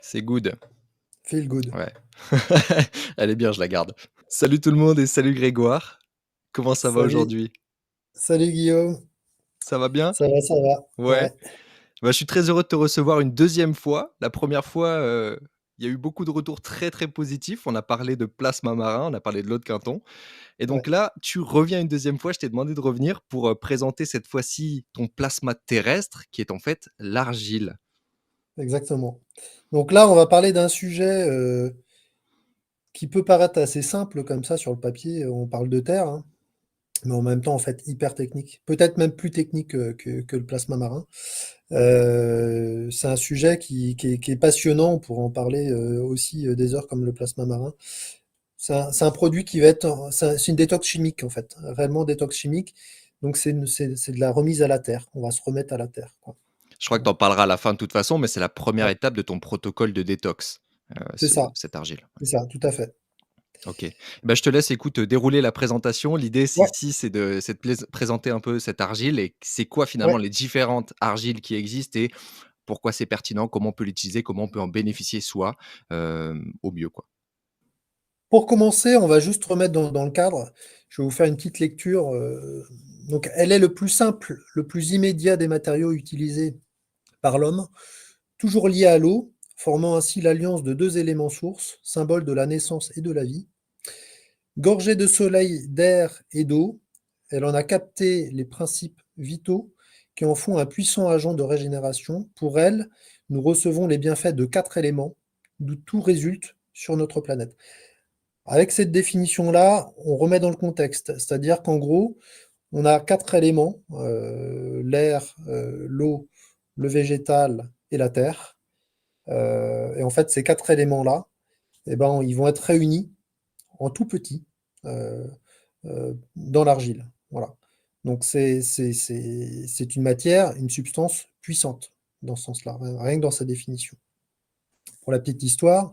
C'est good. Feel good. Ouais. Elle est bien, je la garde. Salut tout le monde et salut Grégoire. Comment ça va Salut, aujourd'hui? salut Guillaume. Ça va bien? Ça va, ça va. Ouais. Ouais, Bah, je suis très heureux de te recevoir une deuxième fois. La première fois, il y a eu beaucoup de retours très, très positifs. On a parlé de plasma marin, on a parlé de l'eau de Quinton et donc ouais, là, tu reviens une deuxième fois. Je t'ai demandé de revenir pour, présenter cette fois-ci ton plasma terrestre qui est en fait l'argile. exactement. Donc là, on va parler d'un sujet qui peut paraître assez simple comme ça sur le papier. On parle de terre, hein, mais en même temps, en fait, hyper technique. Peut-être même plus technique que le plasma marin. C'est un sujet qui est passionnant. On pourrait en parler aussi des heures comme le plasma marin. C'est un produit qui va être, c'est une détox chimique en fait, réellement détox chimique. Donc c'est de la remise à la terre. On va se remettre à la terre, quoi. Je crois que tu Voilà. en parleras à la fin de toute façon, mais c'est la première Ouais, étape de ton protocole de détox, c'est ça, cette argile. c'est ça, tout à fait. OK. Bah, je te laisse, écoute, dérouler la présentation. L'idée, Ouais, ici, c'est de présenter un peu cette argile et c'est quoi finalement ouais. les différentes argiles qui existent et pourquoi c'est pertinent, comment on peut l'utiliser, comment on peut en bénéficier soi, au mieux, quoi. Pour commencer, on va juste remettre dans le cadre. Je vais vous faire une petite lecture. Donc, elle est le plus simple, le plus immédiat des matériaux utilisés par l'homme, toujours lié à l'eau, formant ainsi l'alliance de deux éléments sources, symbole de la naissance et de la vie. Gorgée de soleil, d'air et d'eau, elle en a capté les principes vitaux qui en font un puissant agent de régénération. Pour elle, nous recevons les bienfaits de 4 éléments, d'où tout résulte sur notre planète. Avec cette définition-là, on remet dans le contexte, c'est-à-dire qu'en gros, on a 4 éléments, l'air, l'eau, le végétal et la terre. Et en fait, ces 4 éléments-là, eh ben, ils vont être réunis en tout petit, heu dans l'argile. Voilà. Donc c'est une matière, une substance puissante dans ce sens-là, rien que dans sa définition. Pour la petite histoire,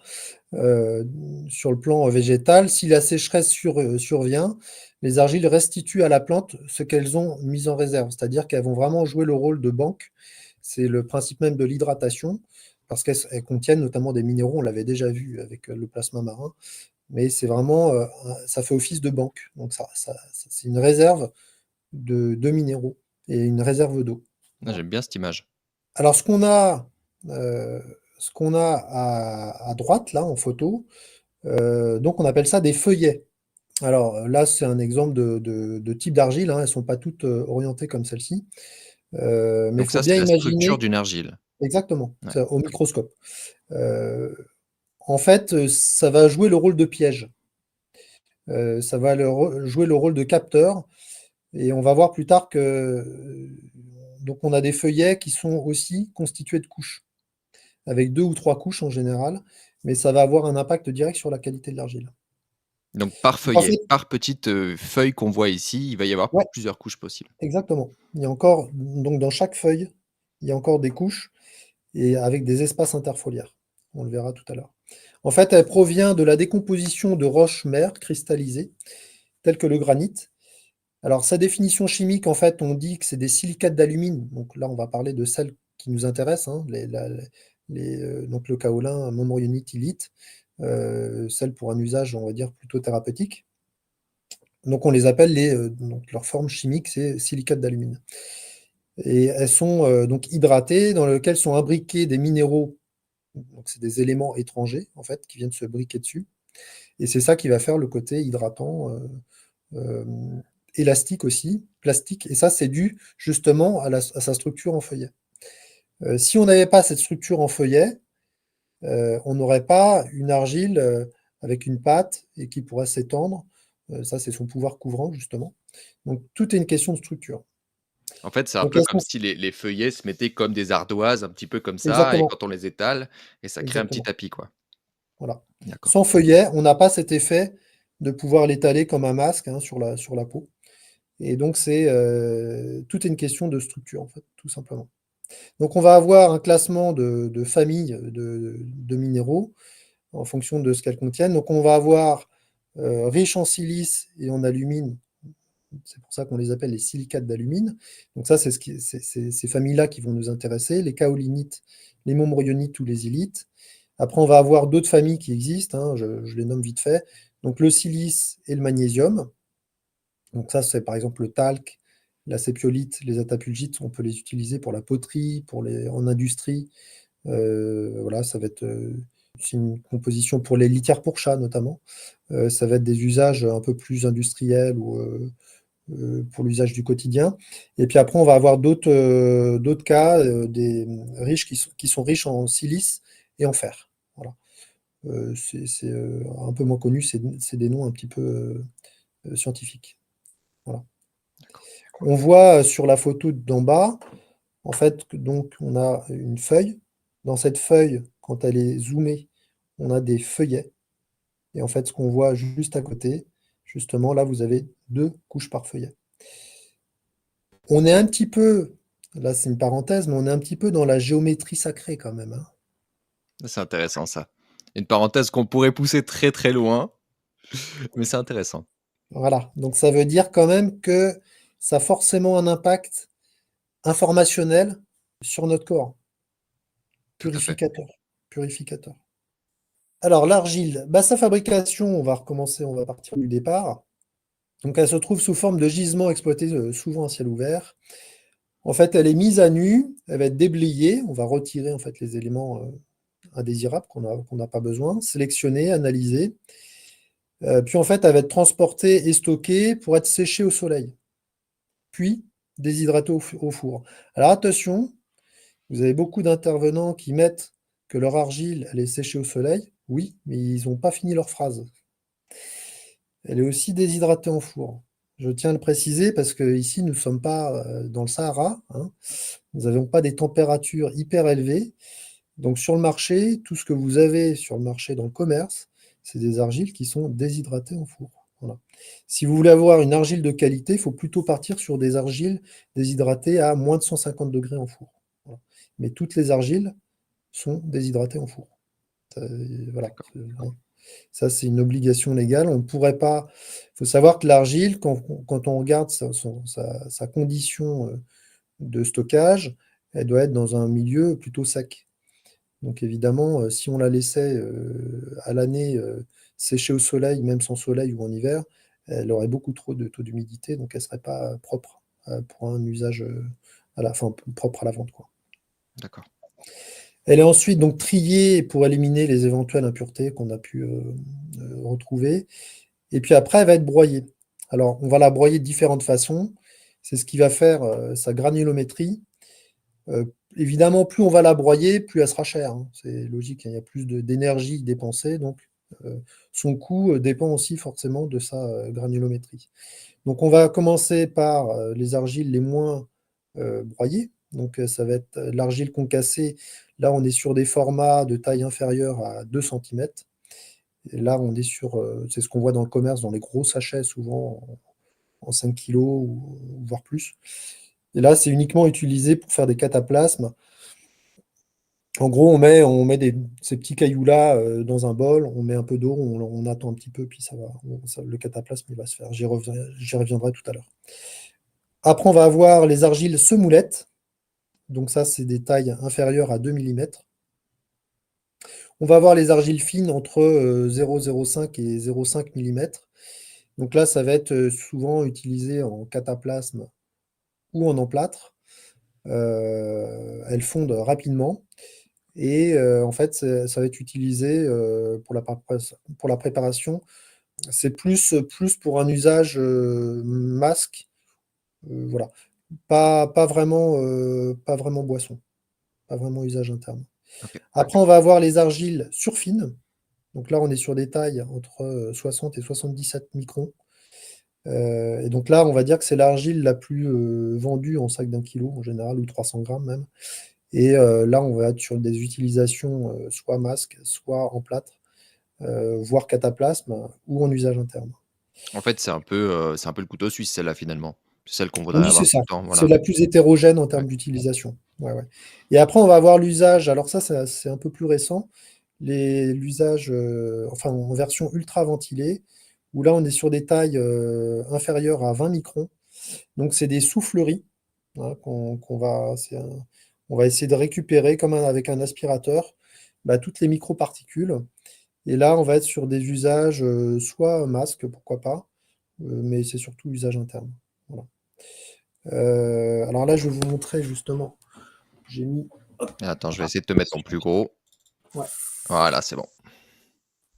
heu, sur le plan végétal, si la sécheresse survient, les argiles restituent à la plante ce qu'elles ont mis en réserve, c'est-à-dire qu'elles vont vraiment jouer le rôle de banque. C'est le principe même de l'hydratation parce qu'elles contiennent notamment des minéraux, on l'avait déjà vu avec le plasma marin, mais c'est vraiment, ça fait office de banque. Donc c'est une réserve de minéraux et une réserve d'eau. Ah, Voilà. j'aime bien cette image. Alors heu, ce qu'on a à droite là en photo, donc on appelle ça des feuillets. Alors, là, c'est un exemple de type d'argile, hein, elles sont pas toutes, orientées comme celle-ci, mais il Donc faut ça, bien c'est la structure imaginer d'une argile. exactement, Ouais. ça au microscope. Heu, En fait, ça va jouer le rôle de piège. Ça va jouer le rôle de capteur. Et on va voir plus tard que donc on a des feuillets qui sont aussi constitués de couches, avec 2 ou 3 couches en général, mais ça va avoir un impact direct sur la qualité de l'argile. Donc par Donc en feuillet, fait par petite, feuille qu'on voit ici, il va y avoir ouais, plusieurs couches possibles. exactement. Il y a encore donc dans chaque feuille, il y a encore des couches et avec des espaces interfoliaires. On le verra tout à l'heure. En fait, elle provient de la décomposition de roches mères cristallisées, telles que le granit. Alors sa définition chimique, en fait, on dit que c'est des silicates d'alumine, donc là, on va parler de celles qui nous intéressent, hein, donc le kaolin, montmorillonite, illite, celles pour un usage, on va dire, plutôt thérapeutique. Donc on les appelle donc leur forme chimique, c'est silicates d'alumine et elles sont, donc hydratées, dans lesquelles sont imbriqués des minéraux, donc c'est des éléments étrangers, en fait, qui viennent se briquer dessus et c'est ça qui va faire le côté hydratant, élastique aussi, plastique, et ça, c'est dû justement à sa structure en feuillet. Si on n'avait pas cette structure en feuillet, on n'aurait pas une argile avec une pâte et qui pourrait s'étendre. Ça, c'est son pouvoir couvrant, justement. Donc, tout est une question de structure. En fait, c'est un Donc, peu elles comme sont si les feuillets se mettaient comme des ardoises, un petit peu comme ça et exactement, quand on les étale et ça crée un petit exactement. tapis, quoi. Voilà. D'accord. Sans feuillet, on n'a pas cet effet de pouvoir l'étaler comme un masque hein, sur la peau. Et donc, tout est une question de structure, en fait, tout simplement. Donc on va avoir un classement de familles de minéraux en fonction de ce qu'elles contiennent. Donc on va avoir, riche en silice et en alumine, c'est pour ça qu'on les appelle les silicates d'alumine. Donc ça, c'est ce qui c'est ces familles-là qui vont nous intéresser, les kaolinites, les montmorillonites ou les ilites. Après, on va avoir d'autres familles qui existent, hein, je les nomme vite fait. Donc le silice et le magnésium. Donc ça, c'est par exemple le talc, la sépiolite, les atapulgites, on peut les utiliser pour la poterie, en industrie. Voilà, ça va être c'est une composition pour les litières pour chats notamment. Ça va être des usages un peu plus industriels ou pour l'usage du quotidien. Et puis après, on va avoir d'autres cas, des riches qui sont riches en silice et en fer. Voilà. C'est un peu moins connu, c'est des noms un petit peu scientifiques. Voilà. D'accord. On voit sur la photo d'en bas, en fait, que donc on a une feuille. Dans cette feuille, quand elle est zoomée, on a des feuillets. Et en fait, ce qu'on voit juste à côté, justement, là, vous avez 2 couches par feuillet. On est un petit peu, là c'est une parenthèse, mais on est un petit peu dans la géométrie sacrée quand même, hein. C'est intéressant ça. Une parenthèse qu'on pourrait pousser très, très loin, mais c'est intéressant. Voilà, donc ça veut dire quand même que ça a forcément un impact informationnel sur notre corps. Tout à fait. Purificateur, purificateur. Alors l'argile, bah, sa fabrication, on va recommencer, on va partir du départ. Donc elle se trouve sous forme de gisement exploité souvent à ciel ouvert. En fait, elle est mise à nu, elle va être déblayée, on va retirer en fait les éléments indésirables qu'on n'a pas besoin, sélectionner, analyser. Puis en fait, elle va être transportée et stockée pour être séchée au soleil, puis déshydratée au four. Alors attention, vous avez beaucoup d'intervenants qui mettent que leur argile, elle est séchée au soleil. Oui, mais ils n'ont pas fini leur phrase. Elle est aussi déshydratée en four. Je tiens à le préciser parce que ici, nous ne sommes pas dans le Sahara, hein. Nous n'avons pas des températures hyper élevées. Donc sur le marché, tout ce que vous avez sur le marché dans le commerce, c'est des argiles qui sont déshydratées en four. Voilà. Si vous voulez avoir une argile de qualité, il faut plutôt partir sur des argiles déshydratées à moins de 150 degrés en four. Voilà. Mais toutes les argiles sont déshydratées en four. Voilà. D'accord. Hein. Ça, c'est une obligation légale. On ne pourrait pas. Il faut savoir que l'argile, quand on regarde sa condition de stockage, elle doit être dans un milieu plutôt sec. Donc évidemment, si on la laissait à l'année sécher au soleil, même sans soleil ou en hiver, elle aurait beaucoup trop de taux d'humidité, donc elle ne serait pas propre pour un usage enfin, propre à la vente, quoi. D'accord. Elle est ensuite donc triée pour éliminer les éventuelles impuretés qu'on a pu retrouver. Et puis après, elle va être broyée. Alors, on va la broyer de différentes façons. C'est ce qui va faire sa granulométrie. Évidemment, plus on va la broyer, plus elle sera chère, hein. C'est logique, hein, il y a plus d'énergie dépensée, donc son coût dépend aussi forcément de sa granulométrie. Donc on va commencer par les argiles les moins broyées. Donc ça va être l'argile concassée. Là, on est sur des formats de taille inférieure à 2 centimètres. Et là, on est sur, c'est ce qu'on voit dans le commerce, dans les gros sachets, souvent en 5 kilos, voire plus. Et là, c'est uniquement utilisé pour faire des cataplasmes. En gros, ces petits cailloux-là dans un bol, on met un peu d'eau, on attend un petit peu, puis ça va, le cataplasme il va se faire. J'y reviendrai tout à l'heure. Après, on va avoir les argiles semoulettes. Donc ça, c'est des tailles inférieures à 2 millimètres. On va avoir les argiles fines entre 0,05 et 0,5 millimètres. Donc là, ça va être souvent utilisé en cataplasme ou en emplâtre. Elles fondent rapidement. Et en fait, ça va être utilisé pour la préparation. C'est plus pour un usage masque. Voilà. Pas vraiment boisson. Pas vraiment usage interne. OK. Après, on va avoir les argiles surfines. Donc là, on est sur des tailles entre 60 et 77 microns. Et donc là, on va dire que c'est l'argile la plus vendue en sac d'un kilo en général, ou 300 grammes même. Et là, on va être sur des utilisations soit masque, soit en plâtre, voire cataplasme, ou en usage interne. En fait, c'est un peu le couteau suisse celle-là finalement. C'est celle qu'on voudrait Oui, c'est avoir tout ça. le temps, C'est voilà. la plus hétérogène en Ouais. termes d'utilisation. Ouais, ouais. Et après, on va avoir l'usage, alors ça, c'est un peu plus récent, l'usage enfin, en version ultra ventilée, où là, on est sur des tailles inférieures à 20 microns. Donc, c'est des souffleries, hein, on va essayer de récupérer avec un aspirateur. toutes les microparticules. Et là, on va être sur des usages, soit masque, pourquoi pas, mais c'est surtout usage interne. Voilà. Alors là, je vais vous montrer justement. J'ai mis. Attends, je vais essayer de te mettre en plus gros. Ouais. Voilà, c'est bon.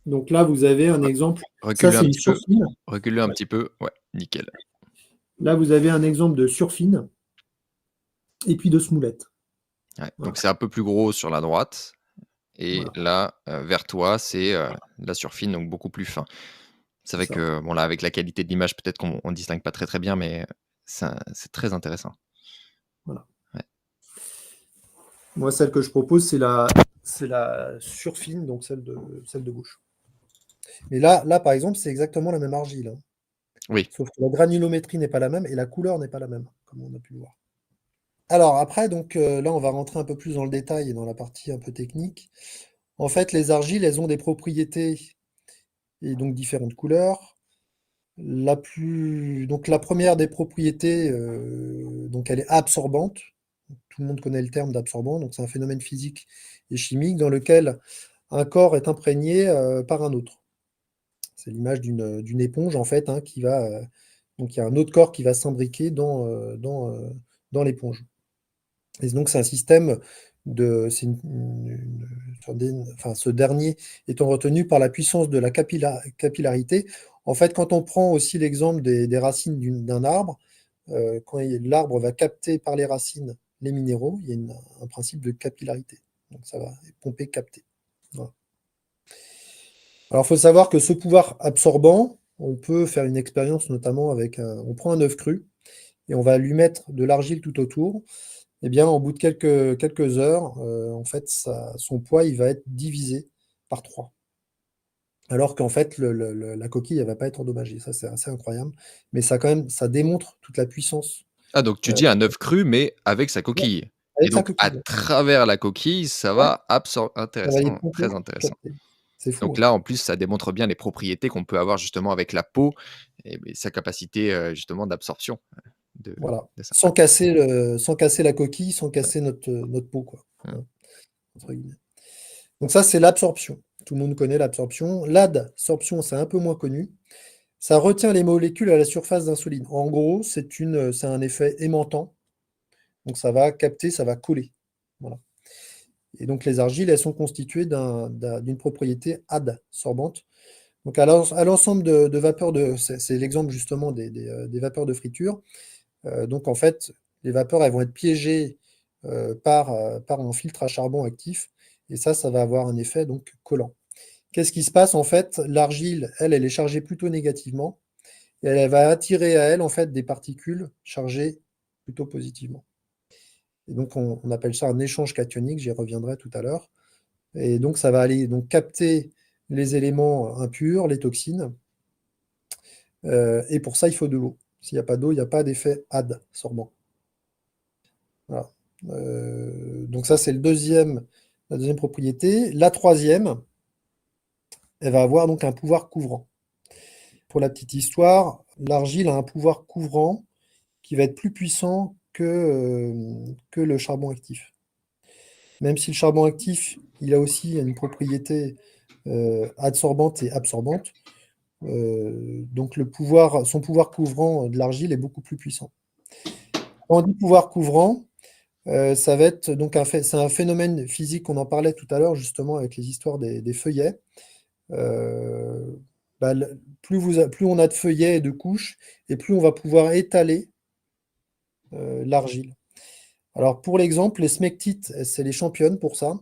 Donc là, vous avez un exemple. Ça, Recule-le c'est un une petit peu. surfine. Recule-le un petit peu. Ouais, nickel. Là, vous avez un exemple de surfine et puis de smoulette. Ouais, Voilà. donc c'est un peu plus gros sur la droite. Et Voilà. là, vers toi, c'est la surfine, donc beaucoup plus fin. C'est C'est vrai ça. que, bon, là, avec la qualité de l'image, peut-être qu'on ne distingue pas très très bien, mais c'est très intéressant. Voilà. Ouais. Moi, celle que je propose, c'est la surfine, donc celle de gauche. Mais là, par exemple, c'est exactement la même argile, hein. Oui. Sauf que la granulométrie n'est pas la même et la couleur n'est pas la même, comme on a pu le voir. Alors après, donc là, on va rentrer un peu plus dans le détail et dans la partie un peu technique. En fait, les argiles, elles ont des propriétés et donc différentes couleurs. Donc la première des propriétés, donc elle est absorbante. Tout le monde connaît le terme d'absorbant, donc c'est un phénomène physique et chimique dans lequel un corps est imprégné par un autre. C'est l'image d'une éponge en fait, hein, qui va. Donc il y a un autre corps qui va s'imbriquer dans l'éponge. Et donc c'est un système de. Enfin, ce dernier étant retenu par la puissance de la capillarité. En fait, quand on prend aussi l'exemple des racines d'un arbre, quand l'arbre va capter par les racines les minéraux, il y a un principe de capillarité. Donc ça va pomper, capter. Voilà. Alors, il faut savoir que ce pouvoir absorbant, on peut faire une expérience notamment avec on prend un œuf cru et on va lui mettre de l'argile tout autour. Eh bien, au bout de quelques heures, en fait, son poids, il va être divisé par 3. Alors qu'en fait, la coquille, elle va pas être endommagée. Ça, c'est assez incroyable. Mais ça, quand même, ça démontre toute la puissance. Ah, donc tu euh, dis un œuf cru, mais avec sa ouais, coquille. Et avec sa donc, à coquille. travers la coquille, ça Ouais, va absorber. ça va les Intéressant, pomper, très intéressant. capter. C'est fou, Donc hein. là, en plus, ça démontre bien les propriétés qu'on peut avoir justement avec la peau et sa capacité justement d'absorption de, Voilà. de ça. Sans casser la coquille, sans Ouais. casser notre peau, quoi. Mmh. Hein, entre guillemets. Donc ça, c'est l'absorption. Tout le monde connaît l'absorption. L'adsorption, c'est un peu moins connu. Ça retient les molécules à la surface d'un solide. En gros, c'est un effet aimantant. Donc ça va capter, ça va coller. Voilà. Et donc les argiles, elles sont constituées d'une propriété adsorbante. Donc à l'ensemble de vapeurs c'est l'exemple justement des vapeurs de friture. Donc en fait, les vapeurs, elles vont être piégées par un filtre à charbon actif. Et ça va avoir un effet donc collant. Qu'est-ce qui se passe en fait? L'argile, elle est chargée plutôt négativement et elle va attirer à elle en fait des particules chargées plutôt positivement. Et donc on appelle ça un échange cationique, j'y reviendrai tout à l'heure. Et donc ça va aller donc capter les éléments impurs, les toxines. Et pour ça, il faut de l'eau. S'il n'y a pas d'eau, il n'y a pas d'effet adsorbant. Voilà. Donc ça, c'est la deuxième propriété. La troisième, elle va avoir donc un pouvoir couvrant. Pour la petite histoire, l'argile a un pouvoir couvrant qui va être plus puissant que le charbon actif. Même si le charbon actif, il a aussi une propriété adsorbante et absorbante, donc son pouvoir couvrant de l'argile est beaucoup plus puissant. Quand on dit pouvoir couvrant, ça va être donc c'est un phénomène physique, on en parlait tout à l'heure justement avec les histoires des feuillets. Euh, plus on a de feuillets et de couches, et plus on va pouvoir étaler l'argile. Alors pour l'exemple, les smectites, c'est les championnes pour ça.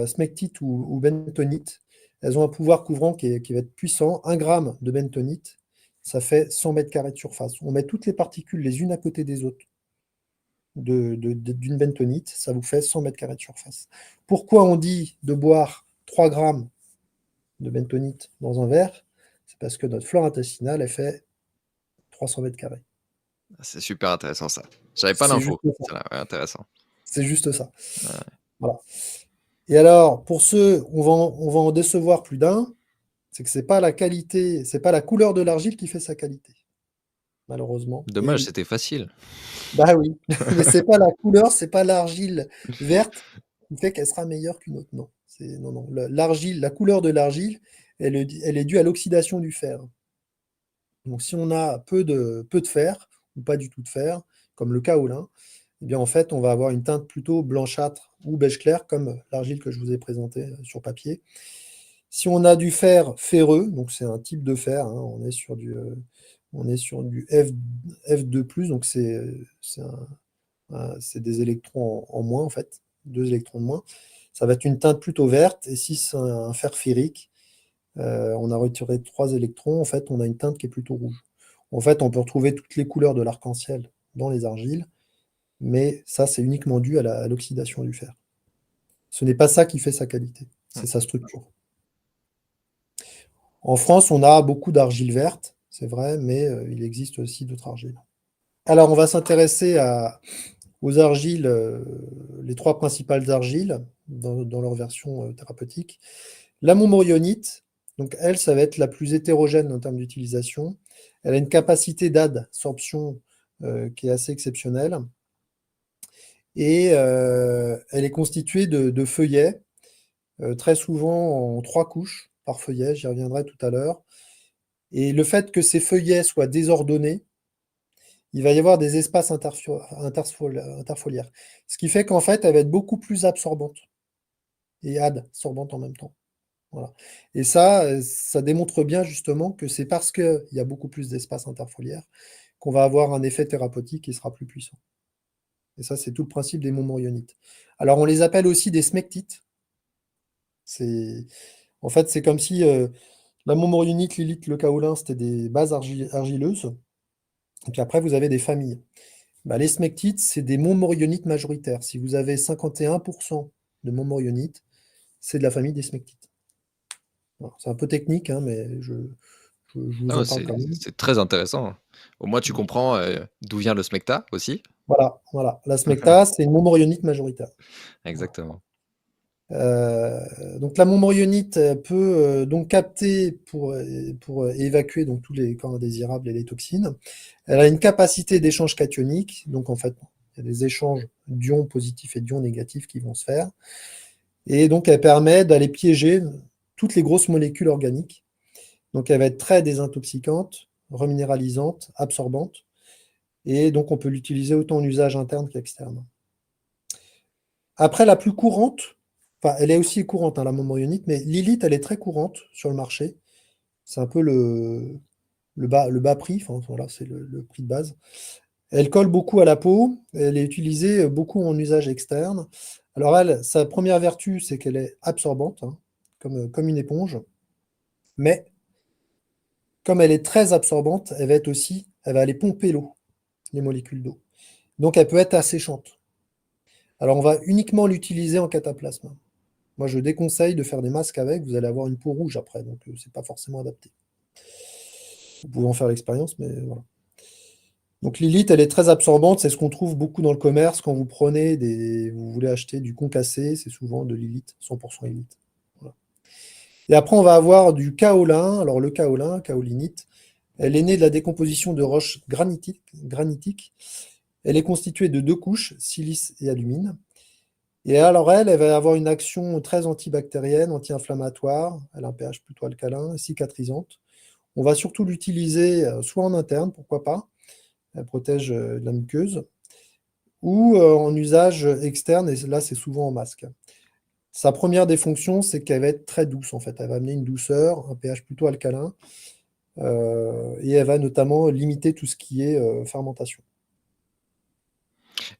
Smectite ou bentonite, elles ont un pouvoir couvrant qui va être puissant. 1 gramme de bentonite, ça fait 100 mètres carrés de surface. On met toutes les particules les unes à côté des autres d'une bentonite, ça vous fait 100 mètres carrés de surface. Pourquoi on dit de boire 3 grammes de bentonite dans un verre? C'est parce que notre flore intestinale, elle fait 300 mètres carrés. C'est super intéressant ça. J'avais pas C'est juste l'info. ça. C'est là, ouais, intéressant. C'est juste ça. Ouais. Voilà. Et alors, pour ceux, on va en décevoir plus d'un, c'est que c'est pas la qualité, c'est pas la couleur de l'argile qui fait sa qualité, malheureusement. Et Dommage, oui. c'était facile. Bah oui. Mais c'est pas la couleur, c'est pas l'argile verte qui fait qu'elle sera meilleure qu'une autre. Non. Non, non. L'argile, la couleur de l'argile, elle est due à l'oxydation du fer. Donc, si on a peu de fer, ou pas du tout de fer, comme le kaolin, eh bien, en fait, on va avoir une teinte plutôt blanchâtre ou beige clair, comme l'argile que je vous ai présentée sur papier. Si on a du fer ferreux, donc c'est un type de fer, hein, on est sur du F2+, donc c'est des électrons en moins, en fait, 2 électrons de moins. Ça va être une teinte plutôt verte, et si c'est un fer ferrique, on a retiré 3 électrons, en fait, on a une teinte qui est plutôt rouge. En fait, on peut retrouver toutes les couleurs de l'arc-en-ciel dans les argiles, mais ça, c'est uniquement dû à l'oxydation du fer. Ce n'est pas ça qui fait sa qualité, Mmh. c'est sa structure. En France, on a beaucoup d'argiles vertes, c'est vrai, mais il existe aussi d'autres argiles. Alors, on va s'intéresser aux argiles, les 3 principales argiles dans leur version thérapeutique. La montmorillonite, donc elle, ça va être la plus hétérogène en termes d'utilisation. Elle a une capacité d'adsorption qui est assez exceptionnelle. Et elle est constituée de feuillets, très souvent en 3 couches par feuillet, j'y reviendrai tout à l'heure. Et le fait que ces feuillets soient désordonnés, il va y avoir des espaces interfoliaires. Ce qui fait qu'en fait, elle va être beaucoup plus absorbante et adsorbante en même temps. Voilà. Et ça démontre bien justement que c'est parce qu'il y a beaucoup plus d'espaces interfoliaires qu'on va avoir un effet thérapeutique qui sera plus puissant. Et ça, c'est tout le principe des montmorillonites. Alors, on les appelle aussi des smectites. En fait, c'est comme si la montmorillonite, l'hélite, le kaolin, c'était des bases argileuses. Et puis après, vous avez des familles. Bah, les smectites, c'est des montmorillonites majoritaires. Si vous avez 51% de montmorillonites, c'est de la famille des smectites. Voilà. C'est un peu technique, hein, mais je vous Ah ouais, en parle quand même. c'est très intéressant. Au moins tu comprends, d'où vient le smecta aussi. Voilà, voilà. La smecta, c'est une montmorillonite majoritaire. Voilà. Exactement. Donc la montmorillonite peut donc capter pour évacuer donc tous les corps indésirables et les toxines. Elle a une capacité d'échange cationique, donc en fait, il y a des échanges d'ions positifs et d'ions négatifs qui vont se faire. Et donc elle permet d'aller piéger toutes les grosses molécules organiques. Donc elle va être très désintoxicante, reminéralisante, absorbante. Et donc on peut l'utiliser autant en usage interne qu'externe. Après, la plus courante, enfin, elle est aussi courante, hein, la montmorillonite, mais l'hélite, elle est très courante sur le marché. C'est un peu le bas prix, enfin, voilà, c'est le prix de base. Elle colle beaucoup à la peau, elle est utilisée beaucoup en usage externe. Alors elle, sa première vertu, c'est qu'elle est absorbante, hein, comme une éponge, mais comme elle est très absorbante, elle va aller pomper l'eau, les molécules d'eau. Donc elle peut être asséchante. Alors on va uniquement l'utiliser en cataplasme. Moi, je déconseille de faire des masques avec, vous allez avoir une peau rouge après, donc c'est pas forcément adapté. Vous pouvez en faire l'expérience, mais voilà. Donc l'hélite, elle est très absorbante, c'est ce qu'on trouve beaucoup dans le commerce quand vous voulez acheter du concassé, c'est souvent de l'hélite, 100% hélite. Voilà. Et après, on va avoir du kaolin. Alors le kaolin, kaolinite, elle est née de la décomposition de roches granitiques. Elle est constituée de 2 couches, silice et alumine. Et alors elle va avoir une action très antibactérienne, anti-inflammatoire, elle a un pH plutôt alcalin, cicatrisante. On va surtout l'utiliser soit en interne, pourquoi pas, elle protège la muqueuse, ou en usage externe, et là c'est souvent en masque. Sa première des fonctions, c'est qu'elle va être très douce en fait, elle va amener une douceur, un pH plutôt alcalin, et elle va notamment limiter tout ce qui est fermentation.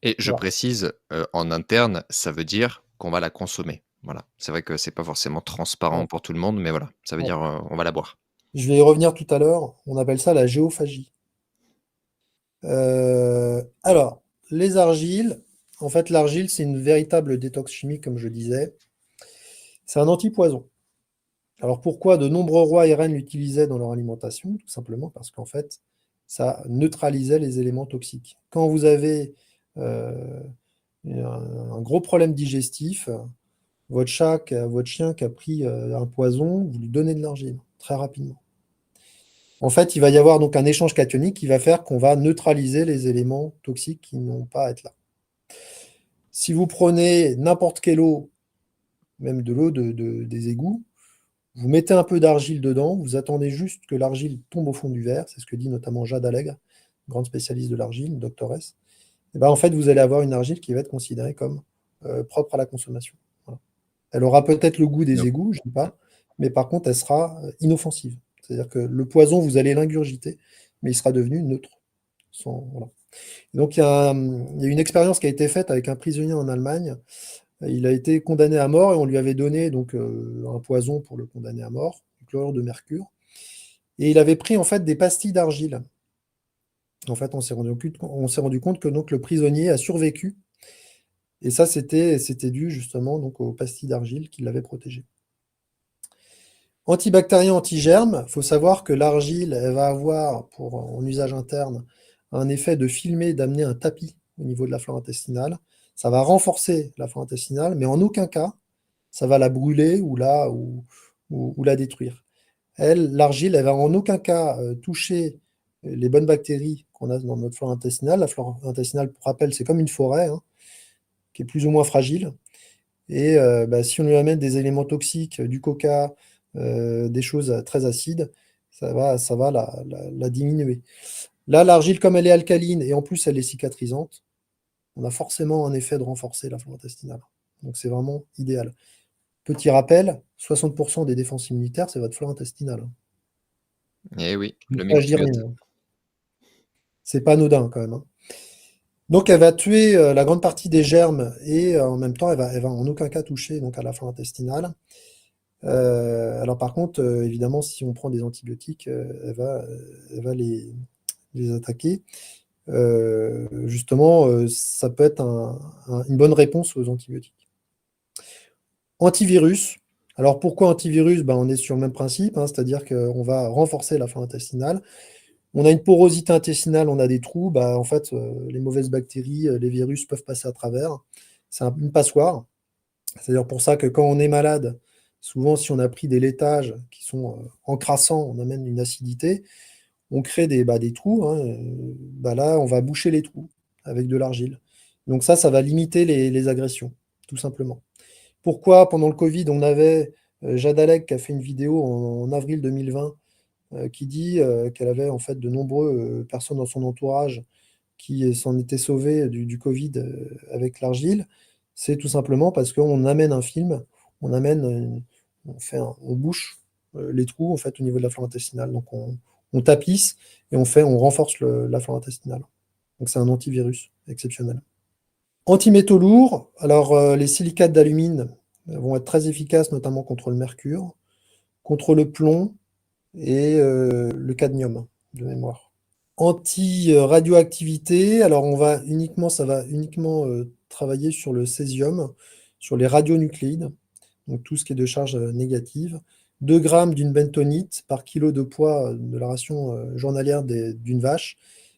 Et je Voilà. précise, en interne, ça veut dire qu'on va la consommer. Voilà. C'est vrai que c'est pas forcément transparent Ouais, pour tout le monde, mais voilà, ça veut ouais. dire, on va la boire. Je vais y revenir tout à l'heure, on appelle ça la géophagie. Alors, les argiles, en fait, l'argile, c'est une véritable détox chimique, comme je disais. C'est un antipoison. Alors, pourquoi de nombreux rois et reines l'utilisaient dans leur alimentation? Tout simplement parce qu'en fait, ça neutralisait les éléments toxiques. Quand vous avez euh, un gros problème digestif, votre chien qui a pris un poison, vous lui donnez de l'argile, très rapidement. En fait, il va y avoir donc un échange cationique qui va faire qu'on va neutraliser les éléments toxiques qui n'ont pas à être là. Si vous prenez n'importe quelle eau même de l'eau des égouts. Vous mettez un peu d'argile dedans, vous attendez juste que l'argile tombe au fond du verre, c'est ce que dit notamment Jade Allègre, grande spécialiste de l'argile, doctoresse. Et ben, en fait, vous allez avoir une argile qui va être considérée comme propre à la consommation. Voilà. Elle aura peut-être le goût des Donc, égouts, je ne dis pas, mais par contre, elle sera inoffensive. C'est-à-dire que le poison, vous allez l'ingurgiter, mais il sera devenu neutre. Voilà. Donc, il y a une expérience qui a été faite avec un prisonnier en Allemagne. Il a été condamné à mort et on lui avait donné donc, un poison pour le condamner à mort, du chlorure de mercure. Et il avait pris en fait des pastilles d'argile. En fait, on s'est rendu compte que donc, le prisonnier a survécu. Et ça, c'était dû justement donc, aux pastilles d'argile qui l'avaient protégé. Antibactérien, antigerme, il faut savoir que l'argile, elle va avoir, en usage interne, un effet de filmer, d'amener un tapis au niveau de la flore intestinale. Ça va renforcer la flore intestinale, mais en aucun cas, ça va la brûler ou la détruire. L'argile, elle va en aucun cas toucher les bonnes bactéries qu'on a dans notre flore intestinale. La flore intestinale, pour rappel, c'est comme une forêt, hein, qui est plus ou moins fragile. Et bah, si on lui amène des éléments toxiques, du coca, des choses très acides, ça va la diminuer. Là, l'argile, comme elle est alcaline et en plus elle est cicatrisante, on a forcément un effet de renforcer la flore intestinale. Donc c'est vraiment idéal. Petit rappel, 60% des défenses immunitaires, c'est votre flore intestinale, hein. eh oui, le Ça, je dis rien, microbiote. hein. C'est pas anodin quand même, hein. Donc elle va tuer la grande partie des germes et en même temps, elle va en aucun cas toucher donc, à la flore intestinale. Alors par contre, évidemment, si on prend des antibiotiques, elle va les attaquer. Justement, ça peut être une bonne réponse aux antibiotiques. Antivirus. Alors pourquoi antivirus? Ben, on est sur le même principe, hein, c'est-à-dire qu'on va renforcer la flore intestinale. On a une porosité intestinale, on a des trous. En fait, les mauvaises bactéries, les virus peuvent passer à travers. C'est une passoire. C'est-à-dire pour ça que quand on est malade, souvent si on a pris des laitages qui sont encrassants, on amène une acidité, on crée des trous, hein, là, on va boucher les trous avec de l'argile. Donc ça va limiter les agressions, tout simplement. Pourquoi pendant le Covid, on avait Jade Allègre qui a fait une vidéo en avril 2020 qui dit qu'elle avait en fait de nombreuses personnes dans son entourage qui s'en étaient sauvées du Covid avec l'argile, c'est tout simplement parce qu'on amène un film, on amène, on bouche les trous en fait au niveau de la flore intestinale. Donc on tapisse et on renforce la flore intestinale. Donc c'est un antivirus exceptionnel. Antimétaux lourds, alors les silicates d'alumine vont être très efficaces, notamment contre le mercure, contre le plomb et le cadmium, de mémoire. Anti-radioactivité, alors ça va uniquement travailler sur le césium, sur les radionucléides, donc tout ce qui est de charge négative. 2 grammes d'une bentonite par kilo de poids de la ration journalière d'une vache,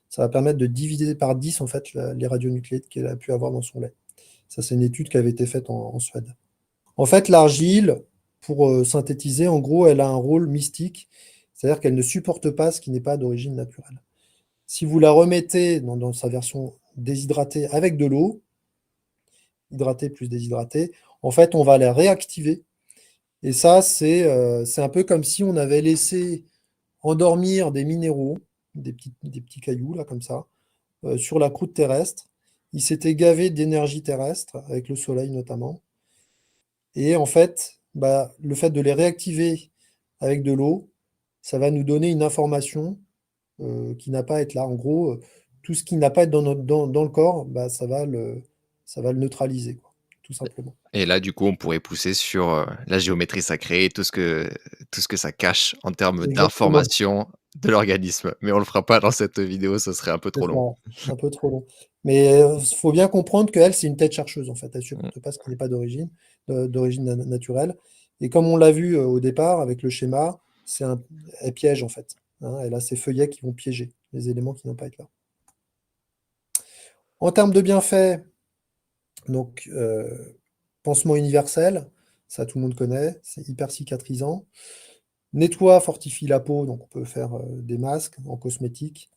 ça va permettre de diviser par 10 en fait les radionucléides qu'elle a pu avoir dans son lait. Ça, c'est une étude qui avait été faite en Suède. En fait, l'argile, pour synthétiser, en gros, elle a un rôle mystique, c'est-à-dire qu'elle ne supporte pas ce qui n'est pas d'origine naturelle. Si vous la remettez dans sa version déshydratée avec de l'eau, hydratée plus déshydratée, en fait, on va la réactiver. Et ça, c'est un peu comme si on avait laissé endormir des minéraux, des petits cailloux, là, comme ça, sur la croûte terrestre. Ils s'étaient gavés d'énergie terrestre, avec le soleil notamment. Et en fait, le fait de les réactiver avec de l'eau, ça va nous donner une information qui n'a pas à être là. En gros, tout ce qui n'a pas à être dans le corps, ça va le neutraliser, quoi, tout simplement. Et là, du coup, on pourrait pousser sur, la géométrie sacrée et tout ce que ça cache en termes Exactement, d'informations de l'organisme. Mais on le fera pas dans cette vidéo, ce serait un peu c'est trop ça, long. un peu trop long. Mais il faut bien comprendre qu'elle, c'est une tête chercheuse, en fait. Elle ne Mmh. supporte pas ce qui n'est pas d'origine naturelle. Et comme on l'a vu au départ avec le schéma, elle piège, en fait, hein. Elle a ses feuillets qui vont piéger les éléments qui n'ont pas été là. En termes de bienfaits, donc, pansement universel, ça tout le monde connaît, c'est hyper cicatrisant. Nettoie, fortifie la peau, donc on peut faire des masques en cosmétique.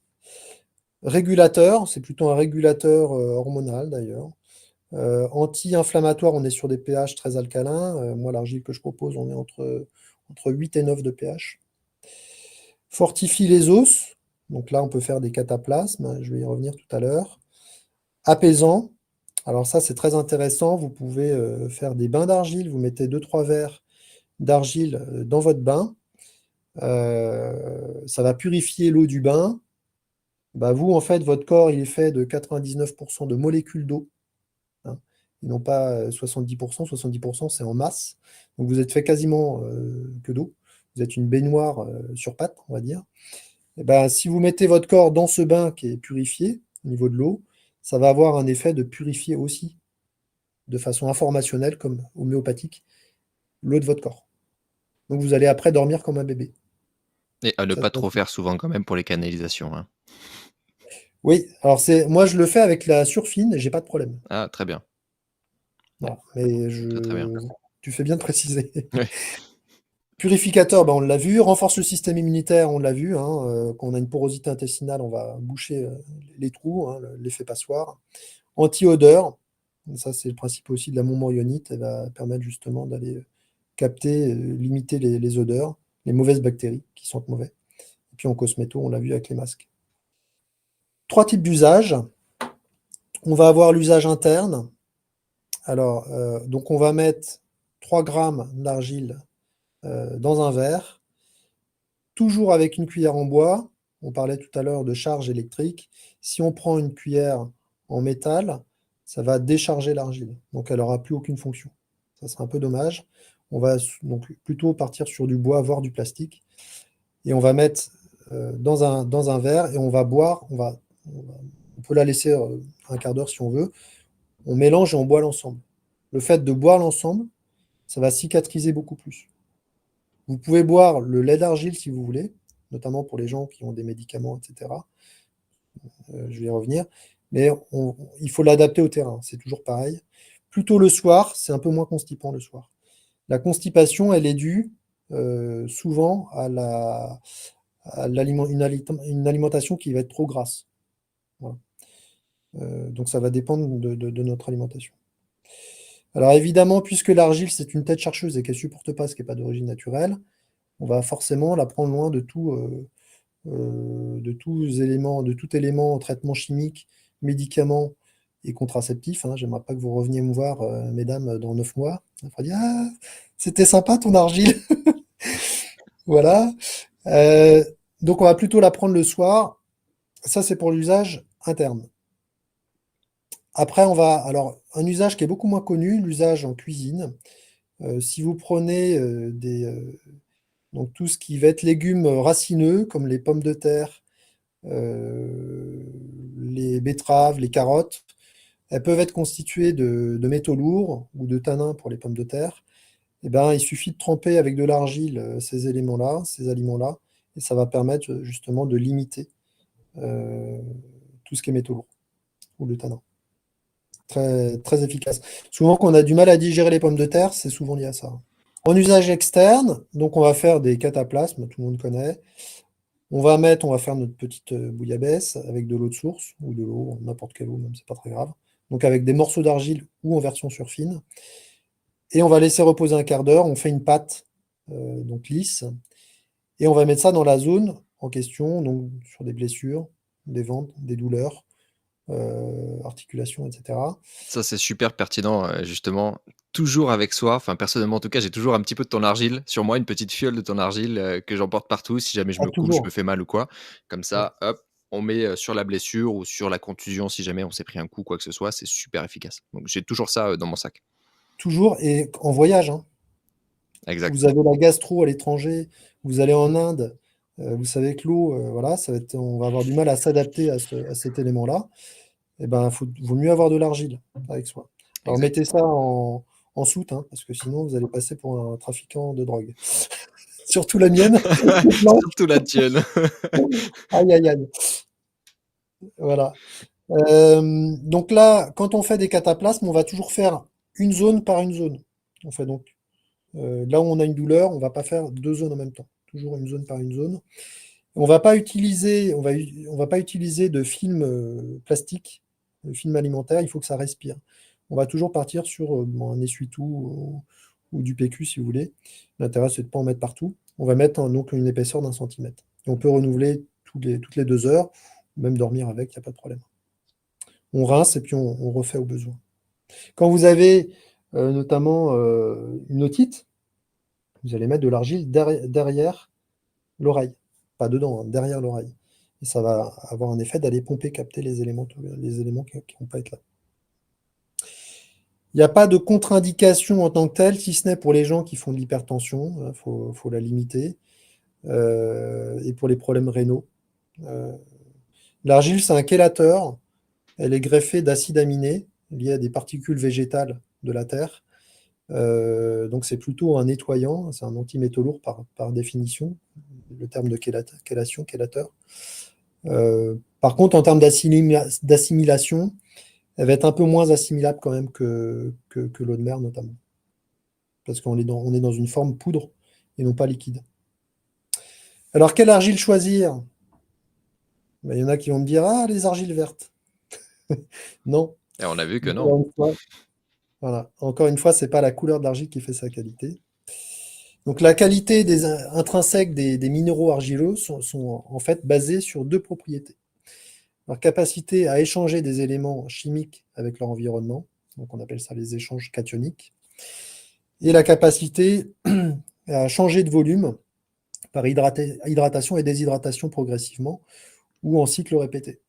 Régulateur, c'est plutôt un régulateur hormonal d'ailleurs. Anti-inflammatoire, on est sur des pH très alcalins. Moi, l'argile que je propose, on est entre 8 et 9 de pH. Fortifie les os. Donc là, on peut faire des cataplasmes. Je vais y revenir tout à l'heure. Apaisant. Alors ça, c'est très intéressant. Vous pouvez faire des bains d'argile. Vous mettez 2-3 verres d'argile dans votre bain. Ça va purifier l'eau du bain. Bah, vous, en fait, votre corps, il est fait de 99% de molécules d'eau, hein, et non pas 70%. 70%, c'est en masse. Donc vous êtes fait quasiment que d'eau. Vous êtes une baignoire sur pattes, on va dire. Et ben, si vous mettez votre corps dans ce bain qui est purifié au niveau de l'eau, ça va avoir un effet de purifier aussi, de façon informationnelle comme homéopathique, l'eau de votre corps. Donc vous allez après dormir comme un bébé. Et à ne Ça se pas passe trop bien. faire souvent quand même pour les canalisations, hein. Oui, alors moi je le fais avec la surfine et j'ai pas de problème. Ah, très bien, Voilà. Mais très, très bien. tu fais bien de préciser. Ouais. Purificateur, ben, on l'a vu. Renforce le système immunitaire, on l'a vu, hein. Quand on a une porosité intestinale, on va boucher les trous, hein, l'effet passoire. Anti-odeur, ça c'est le principe aussi de la montmorillonite, elle va permettre justement d'aller capter, limiter les odeurs, les mauvaises bactéries qui sentent mauvais. Et puis en cosméto, on l'a vu avec les masques. 3 types d'usages. On va avoir l'usage interne. Alors, donc on va mettre 3 grammes d'argile dans un verre, toujours avec une cuillère en bois. On parlait tout à l'heure de charge électrique. Si on prend une cuillère en métal, ça va décharger l'argile. Donc elle n'aura plus aucune fonction. Ça serait un peu dommage. On va donc plutôt partir sur du bois, voire du plastique. Et on va mettre dans un verre et on va boire. On peut la laisser un quart d'heure si on veut. On mélange et on boit l'ensemble. Le fait de boire l'ensemble, ça va cicatriser beaucoup plus. Vous pouvez boire le lait d'argile si vous voulez, notamment pour les gens qui ont des médicaments, etc. Je vais y revenir. Mais il faut l'adapter au terrain, c'est toujours pareil. Plutôt le soir, c'est un peu moins constipant le soir. La constipation, elle est due souvent une alimentation qui va être trop grasse. Voilà. Donc ça va dépendre de notre alimentation. Alors évidemment, puisque l'argile, c'est une tête chercheuse et qu'elle ne supporte pas ce qui n'est pas d'origine naturelle, on va forcément la prendre loin de tout élément, traitement chimique, médicaments et contraceptifs, hein. J'aimerais pas que vous reveniez me voir, mesdames, dans 9 mois. On va dire, ah, c'était sympa ton argile. Voilà. Euh, donc on va plutôt la prendre le soir. Ça, c'est pour l'usage interne. Après, alors, un usage qui est beaucoup moins connu, l'usage en cuisine. Si vous prenez donc tout ce qui va être légumes racineux, comme les pommes de terre, euh, les betteraves, les carottes, elles peuvent être constituées de métaux lourds ou de tanins pour les pommes de terre. Eh ben, il suffit de tremper avec de l'argile ces éléments-là, ces aliments-là, et ça va permettre justement de limiter euh, tout ce qui est métaux lourds ou le tanin. Très, très efficace. Souvent, quand on a du mal à digérer les pommes de terre, c'est souvent lié à ça. En usage externe, donc on va faire des cataplasmes, tout le monde connaît. On va faire notre petite bouillabaisse avec de l'eau de source ou de l'eau, n'importe quelle eau, même c'est pas très grave. Donc avec des morceaux d'argile ou en version surfine. Et on va laisser reposer un quart d'heure. On fait une pâte donc lisse et on va mettre ça dans la zone en question, donc sur des blessures, des ventes, des douleurs, articulations, etc. Ça, c'est super pertinent, justement, toujours avec soi. Enfin, personnellement, en tout cas, j'ai toujours un petit peu de ton argile sur moi, une petite fiole de ton argile, que j'emporte partout si jamais je Ah, me coupe, je me toujours. fais mal ou quoi. Comme Ouais. ça, hop, on met, sur la blessure ou sur la contusion si jamais on s'est pris un coup, quoi que ce soit, c'est super efficace. Donc j'ai toujours ça, dans mon sac. Toujours et en voyage, hein. Exact. Vous avez la gastro à l'étranger, vous allez en Inde, vous savez que l'eau, voilà, on va avoir du mal à s'adapter à cet élément-là. Eh ben, vaut mieux avoir de l'argile avec soi. Alors Exact. mettez ça en soute, hein, parce que sinon vous allez passer pour un trafiquant de drogue. Surtout la mienne, blanche. Surtout la tienne. Aïe, aïe, aïe. Voilà. Donc là, quand on fait des cataplasmes, on va toujours faire une zone par une zone. On fait donc là où on a une douleur, on ne va pas faire deux zones en même temps. Toujours une zone par une zone. On va pas utiliser de film plastique, de film alimentaire. Il faut que ça respire. on va toujours partir sur un essuie-tout ou du PQ si vous voulez. L'intérêt, c'est de ne pas en mettre partout. On va mettre donc une épaisseur d'1 centimètre. Et on peut renouveler toutes les 2 heures, ou même dormir avec, il n'y a pas de problème. On rince et puis on refait au besoin. Quand vous avez notamment une otite, vous allez mettre de l'argile derrière l'oreille. Pas dedans, hein, derrière l'oreille. Et ça va avoir un effet d'aller pomper, capter les éléments qui ne vont pas être là. Il n'y a pas de contre-indication en tant que telle, si ce n'est pour les gens qui font de l'hypertension, il faut la limiter, et pour les problèmes rénaux. L'argile, c'est un chélateur. Elle est greffée d'acides aminés liés à des particules végétales de la Terre. Donc c'est plutôt un nettoyant, c'est un antimétaux lourd par définition, le terme de chélation, chélateur. Par contre, en termes d'assimilation, elle va être un peu moins assimilable quand même que l'eau de mer notamment. Parce qu'on est dans une forme poudre et non pas liquide. Alors, quelle argile choisir? Ben, il y en a qui vont me dire, ah, les argiles vertes. Non. Et on a vu que non. Encore une fois, voilà. Encore une fois, ce n'est pas la couleur de l'argile qui fait sa qualité. Donc la qualité intrinsèque des minéraux argileux sont en fait basés sur 2 propriétés. Leur capacité à échanger des éléments chimiques avec leur environnement, donc on appelle ça les échanges cationiques, et la capacité à changer de volume par hydratation et déshydratation progressivement ou en cycle répété.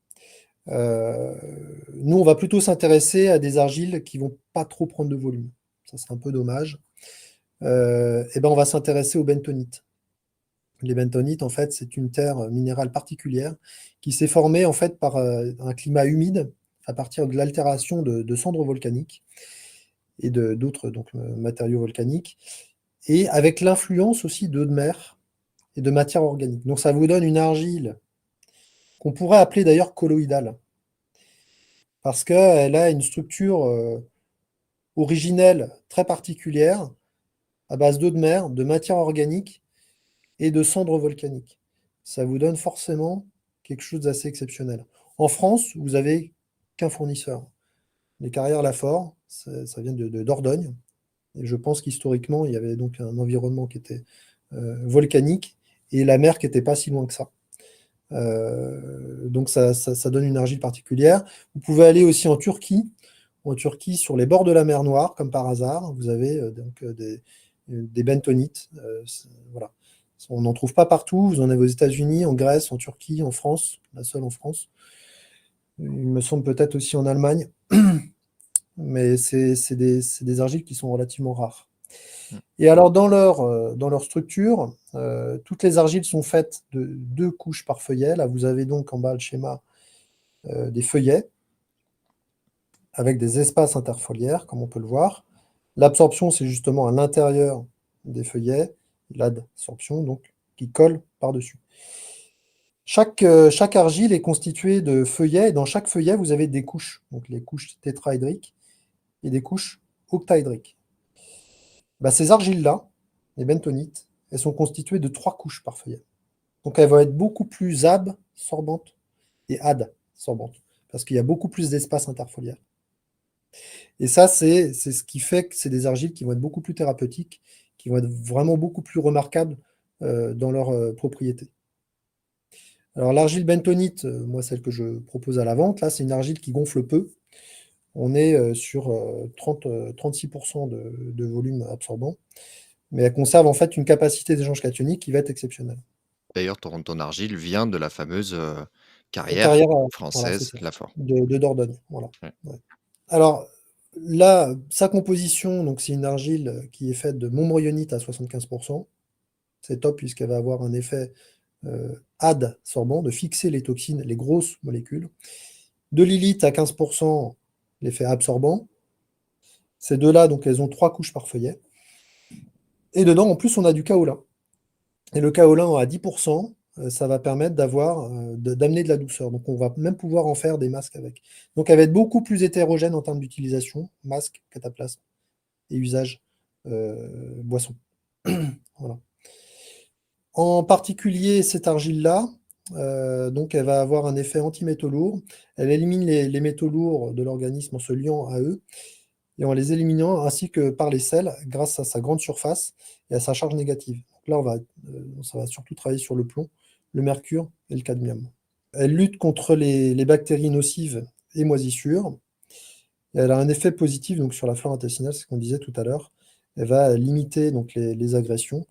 Nous, on va plutôt s'intéresser à des argiles qui ne vont pas trop prendre de volume. Ça, c'est un peu dommage. Et ben, on va s'intéresser aux bentonites. Les bentonites, en fait, c'est une terre minérale particulière qui s'est formée en fait par un climat humide à partir de l'altération de cendres volcaniques et d'autres matériaux volcaniques, et avec l'influence aussi d'eau de mer et de matière organique. Donc ça vous donne une argile qu'on pourrait appeler d'ailleurs colloïdale, parce qu'elle a une structure originelle très particulière à base d'eau de mer, de matière organique et de cendres volcaniques. Ça vous donne forcément quelque chose d'assez exceptionnel. En France, vous n'avez qu'un fournisseur. Les carrières Lafort, ça vient de Dordogne. Et je pense qu'historiquement, il y avait donc un environnement qui était volcanique et la mer qui n'était pas si loin que ça. Donc ça donne une argile particulière. Vous pouvez aller aussi en Turquie. En Turquie, sur les bords de la mer Noire, comme par hasard, vous avez des bentonites. Voilà. On n'en trouve pas partout. Vous en avez aux États-Unis, en Grèce, en Turquie, en France, la seule en France. Il me semble peut-être aussi en Allemagne. Mais c'est des argiles qui sont relativement rares. Et alors, dans leur structure, toutes les argiles sont faites de 2 couches par feuillet. Là, vous avez donc en bas le schéma des feuillets avec des espaces interfoliaires, comme on peut le voir. L'absorption, c'est justement à l'intérieur des feuillets, l'adsorption, donc, qui colle par-dessus. Chaque argile est constituée de feuillets, et dans chaque feuillet, vous avez des couches, donc les couches tétraédriques et des couches octaédriques. Bah, ces argiles-là, les bentonites, elles sont constituées de 3 couches par feuillet. Donc elles vont être beaucoup plus absorbantes et adsorbantes, parce qu'il y a beaucoup plus d'espace interfoliaire. Et ça, c'est ce qui fait que c'est des argiles qui vont être beaucoup plus thérapeutiques, qui vont être vraiment beaucoup plus remarquables dans leurs propriétés. Alors l'argile bentonite, moi celle que je propose à la vente, là c'est une argile qui gonfle peu. On est sur 36% de volume absorbant, mais elle conserve en fait une capacité d'échange cationique qui va être exceptionnelle. D'ailleurs, ton argile vient de la fameuse, carrière Carrière, voilà, c'est française ça, Lafort. de Dordogne, voilà. Ouais. Ouais. Alors là, sa composition, donc c'est une argile qui est faite de montmorillonite à 75%. C'est top puisqu'elle va avoir un effet adsorbant, de fixer les toxines, les grosses molécules. De l'illite à 15%, l'effet absorbant. Ces deux-là, donc elles ont 3 couches par feuillet. Et dedans, en plus, on a du kaolin. Et le kaolin à 10%, ça va permettre d'amener de la douceur. Donc on va même pouvoir en faire des masques avec. Donc elle va être beaucoup plus hétérogène en termes d'utilisation, masque, cataplasme et usage boisson. Voilà. En particulier, cette argile-là, donc elle va avoir un effet anti-métaux lourds. Elle élimine les métaux lourds de l'organisme en se liant à eux. et en les éliminant, ainsi que par les sels, grâce à sa grande surface et à sa charge négative. Donc là, ça va surtout travailler sur le plomb, le mercure et le cadmium. Elle lutte contre les bactéries nocives et moisissures. Et elle a un effet positif donc, sur la flore intestinale, c'est ce qu'on disait tout à l'heure. Elle va limiter donc, les agressions,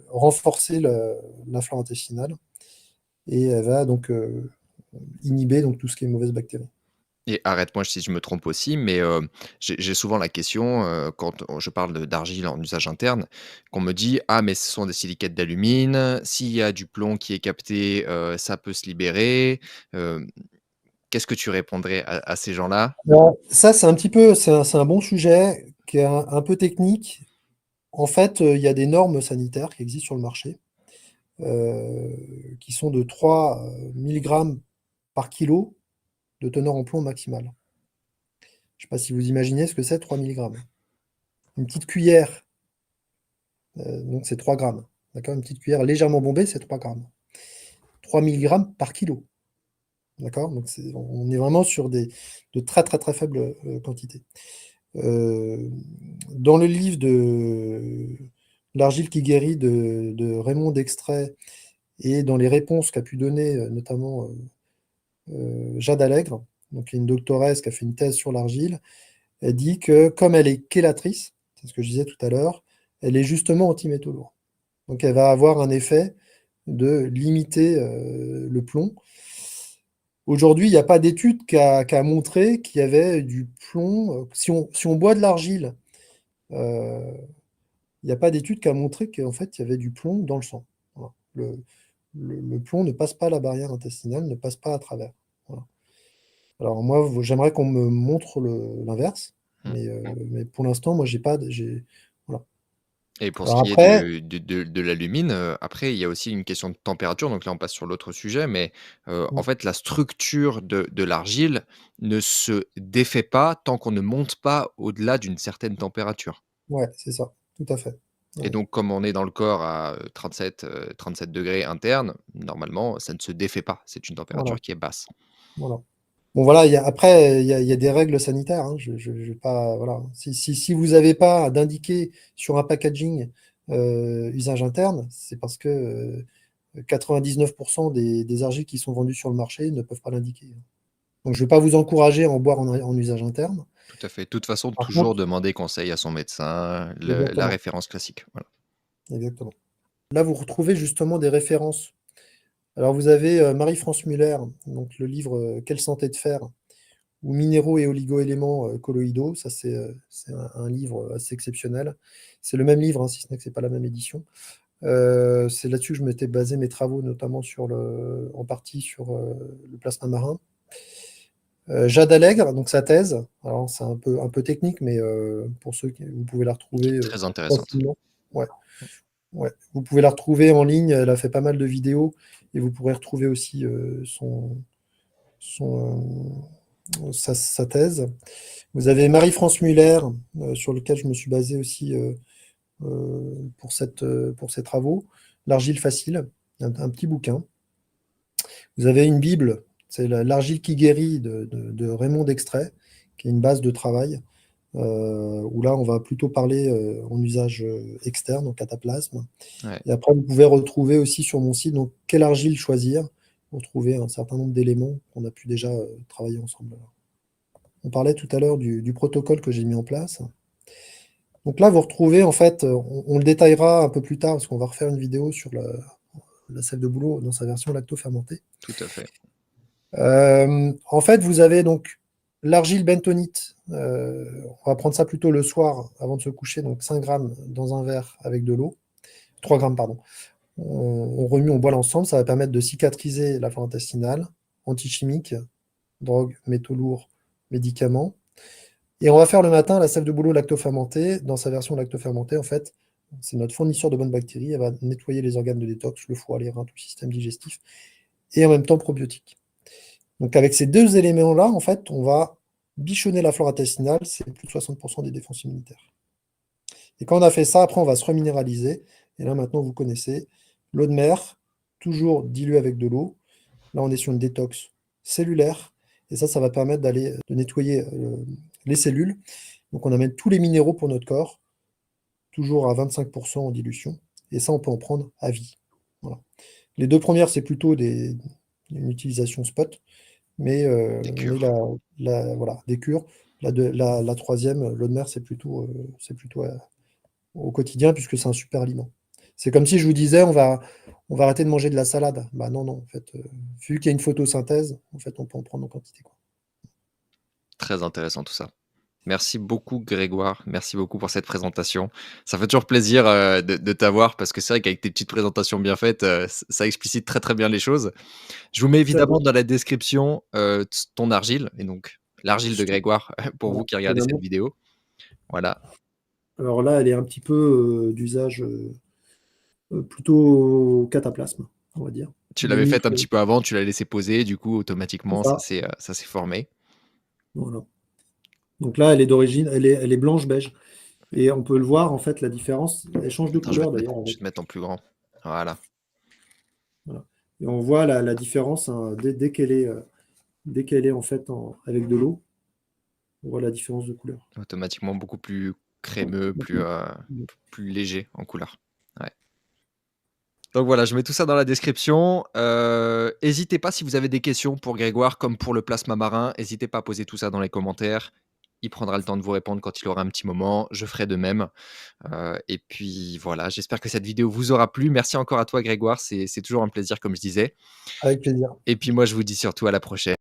renforcer la flore intestinale, et elle va donc inhiber donc, tout ce qui est mauvaise bactérie. Et arrête-moi si je me trompe aussi, mais j'ai souvent la question, quand je parle d'argile en usage interne, qu'on me dit: «Ah mais ce sont des silicates d'alumine, s'il y a du plomb qui est capté, ça peut se libérer». Hem, Qu'est-ce que tu répondrais à ces gens-là? Alors, ça, c'est un petit peu, c'est un bon sujet qui est un peu technique. En fait, il y a des normes sanitaires qui existent sur le marché, qui sont de 3 milligrammes par kilo de teneur en plomb maximale. Je ne sais pas si vous imaginez ce que c'est 3 milligrammes. Une petite cuillère, donc c'est 3 grammes. D'accord? Une petite cuillère légèrement bombée, c'est 3 grammes. 3 milligrammes par kilo. D'accord? Donc on est vraiment sur de très très très faibles quantités. Dans le livre de L'argile qui guérit de Raymond Dextrait, et dans les réponses qu'a pu donner notamment Jade Allègre, donc une doctoresse qui a fait une thèse sur l'argile, elle dit que comme elle est chélatrice, c'est ce que je disais tout à l'heure, elle est justement anti-métaux lourds. Donc elle va avoir un effet de limiter le plomb. Aujourd'hui, il n'y a pas d'étude qui a montré qu'il y avait du plomb. Si on boit de l'argile, euh, il n'y a pas d'étude qui a montré qu'en fait, il y avait du plomb dans le sang. Voilà. Le plomb ne passe pas la barrière intestinale, ne passe pas à travers. Voilà. Alors moi, j'aimerais qu'on me montre l'inverse, Mmh. mais pour l'instant, moi, j'ai pas, voilà. Et pour ce Alors qui est après, de l'alumine, après il y a aussi une question de température, donc là on passe sur l'autre sujet, mais en mm, fait la structure de l'argile ne se défait pas tant qu'on ne monte pas au-delà d'une certaine température. ouais, c'est ça, tout à fait. Et Ouais, donc comme on est dans le corps à 37 degrés interne, normalement ça ne se défait pas, c'est une voilà, température qui est basse. voilà. Bon voilà, après, il y a des règles sanitaires, hein, je vais pas, voilà. Si vous n'avez pas d'indiqué sur un packaging usage interne, c'est parce que 99% des argiles qui sont vendus sur le marché ne peuvent pas l'indiquer. Donc je ne vais pas vous encourager à en boire en usage interne. Tout à fait. De toute façon, Par toujours contre, demander conseil à son médecin, la exactement, référence classique, voilà. exactement. Là, vous retrouvez justement des références. Alors vous avez Marie-France Muller, donc le livre Quelle santé de fer, ou Minéraux et oligo-éléments colloïdaux. Ça, c'est un livre assez exceptionnel. C'est le même livre, hein, si ce n'est que ce n'est pas la même édition. C'est là-dessus que je m'étais basé mes travaux, notamment en partie sur le plasma marin. Jade Allègre, donc sa thèse. Alors, c'est un peu technique, mais pour ceux qui, vous pouvez la Qui retrouver est très intéressante. facilement. Ouais, ouais. Vous pouvez la retrouver en ligne. Elle a fait pas mal de vidéos, et vous pourrez retrouver aussi son, sa thèse. Vous avez Marie-France Muller, sur lequel je me suis basé aussi pour ces travaux. L'argile facile, un petit bouquin. Vous avez une Bible, c'est L'argile qui guérit de Raymond Dextrait, qui est une base de travail, où là, on va plutôt parler en usage externe, en cataplasme. Ouais. Et après, vous pouvez retrouver aussi sur mon site, donc, quelle argile choisir, pour trouver un certain nombre d'éléments qu'on a pu déjà travailler ensemble. On parlait tout à l'heure du protocole que j'ai mis en place. Donc là, vous retrouvez, en fait, on le détaillera un peu plus tard, parce qu'on va refaire une vidéo sur la sève de bouleau dans sa version lacto-fermentée. Tout à fait. En fait, vous avez donc l'argile bentonite. On va prendre ça plutôt le soir avant de se coucher, donc 5 grammes dans un verre avec de l'eau. 3 grammes, pardon. On remue, on boit l'ensemble. Ça va permettre de cicatriser la flore intestinale, antichimique, drogue, métaux lourds, médicaments. Et on va faire le matin la sève de bouleau lacto-fermentée. Dans sa version lacto-fermentée, en fait, c'est notre fournisseur de bonnes bactéries. Elle va nettoyer les organes de détox, le foie, les reins, tout le système digestif, et en même temps probiotique. Donc avec ces deux éléments-là, en fait, on va bichonner la flore intestinale, c'est plus de 60% des défenses immunitaires. Et quand on a fait ça, après, on va se reminéraliser. Et là, maintenant, vous connaissez l'eau de mer, toujours diluée avec de l'eau. Là, on est sur une détox cellulaire. Et ça va permettre de nettoyer les cellules. Donc on amène tous les minéraux pour notre corps, toujours à 25 % en dilution, et ça, on peut en prendre à vie. Voilà. Les 2 premières, c'est plutôt une utilisation spot, mais Des mais cures. voilà, des cures. La 3e, l'eau de mer, c'est plutôt, au quotidien puisque c'est un super aliment. C'est comme si je vous disais: «On va arrêter de manger de la salade». Bah, non, non, en fait, vu qu'il y a une photosynthèse, en fait, on peut en prendre en quantité, quoi. Très intéressant tout ça. Merci beaucoup Grégoire, merci beaucoup pour cette présentation. Ça fait toujours plaisir, de t'avoir parce que c'est vrai qu'avec tes petites présentations bien faites, ça explicite très, très bien les choses. Je vous mets Tout à fait. évidemment dans la description, ton argile et donc l'argile de Je te Grégoire pour Voilà, vous qui je te regardez la cette montre. vidéo. Voilà, Alors là, elle est un petit peu, d'usage, plutôt cataplasme, on va dire. tu l'avais Limite, faite un petit peu avant, tu l'as laissé poser, du coup c'est automatiquement ça, ça s'est formé. voilà. Donc là, elle est blanche beige et on peut le voir, en fait, la différence. Elle change de Attends, couleur d'ailleurs je vais avec, te mettre en plus grand. Voilà, voilà, et on voit la différence, hein, dès qu'elle est, en fait, avec de l'eau, on voit la différence de couleur. automatiquement beaucoup plus Ouais, crémeux, beaucoup. plus léger en couleur. Ouais. Donc voilà, je mets tout ça dans la description. Hésitez pas si vous avez des questions pour Grégoire comme pour le plasma marin, hésitez pas à poser tout ça dans les commentaires. Il prendra le temps de vous répondre quand il aura un petit moment. Je ferai de même. Et puis voilà, j'espère que cette vidéo vous aura plu. Merci encore à toi Grégoire, c'est toujours un plaisir comme je disais. Avec plaisir. Et puis moi je vous dis surtout à la prochaine.